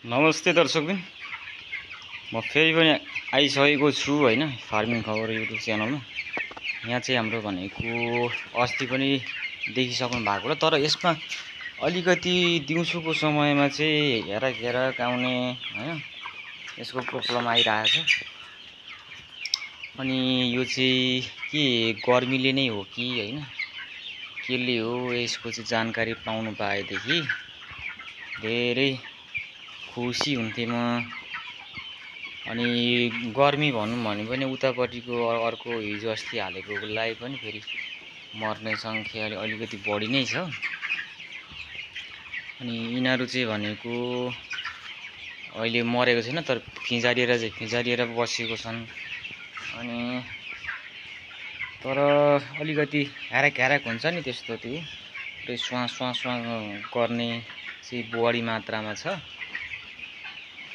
नमस्ते दर्शकबिन, म फेरि पनि आइसकेको छु हैन फार्मिङ खबर युट्युब च्यानलमा। यहाँ चाहिँ हाम्रो भनेको अस्ति पनि देखिसक्नु भएको र तर यसमा अलिकति दिउँसोको समयमा चाहिँ घेरा आउने हैन यसको प्रब्लम आइरहेछ। अनि यो चाहिँ के गर्मीले नै हो कि हैन केले हो, यसको चाहिँ जानकारी पाउनु पाएदेखि धेरै खुसी हुन्थे म। अनि गर्मी भनौँ भने पनि उतापट्टिको अर्को हिजो अस्ति हालेकोलाई पनि फेरि मर्ने सङ्ख्या अलिकति बढी नै छ। अनि यिनीहरू चाहिँ भनेको अहिले मरेको छैन, तर फिजारिएर बसेको छन्। अनि तर अलिकति ह्याराक हुन्छ नि, त्यस्तो त्यो स्वाँ गर्ने चाहिँ बढी मात्रामा छ।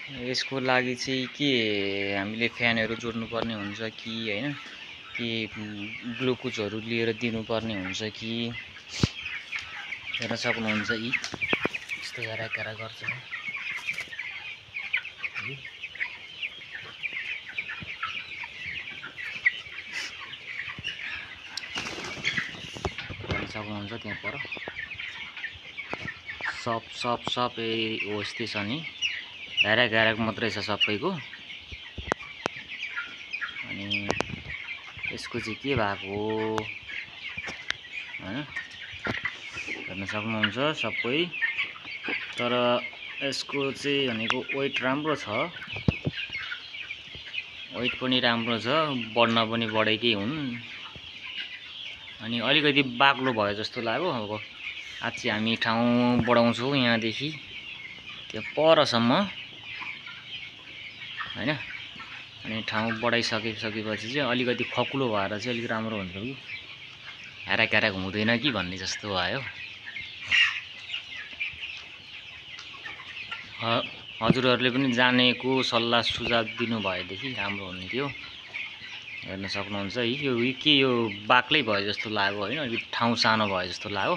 यसको लागि चाहिँ के हामीले फ्यानहरू जोड्नुपर्ने हुन्छ कि हैन, कि ग्लुकोजहरू लिएर दिनुपर्ने हुन्छ कि हेर्न सक्नुहुन्छ। यी यस्तो ह्याराक गर्छ हेर्न सक्नुहुन्छ। त्यहाँ पर सब हो यस्तै छ नि, ह्याराक मात्रै छ सबैको। अनि यसको चाहिँ के भएको हो हैन हेर्न सक्नुहुन्छ सबै। तर यसको चाहिँ भनेको वेट राम्रो छ, वेट पनि राम्रो छ, बढ्न पनि बढेकै हुन्। अनि अलिकति बाक्लो भयो जस्तो लाग्यो। अब आज चाहिँ हामी ठाउँ बढाउँछौँ यहाँदेखि त्यो परसम्म हैन। अनि ठाउँ बढाइसकेपछि चाहिँ अलिकति खकुलो भएर चाहिँ अलिक राम्रो हुन्छ कि ह्याराक हुँदैन कि भन्ने जस्तो आयो। हजुरहरूले पनि जानेको सल्लाह सुझाव दिनुभएदेखि राम्रो हुन्थ्यो। हेर्न सक्नुहुन्छ यो बाक्लै भयो जस्तो लाग्यो हैन, अलिक ठाउँ सानो भयो जस्तो लाग्यो।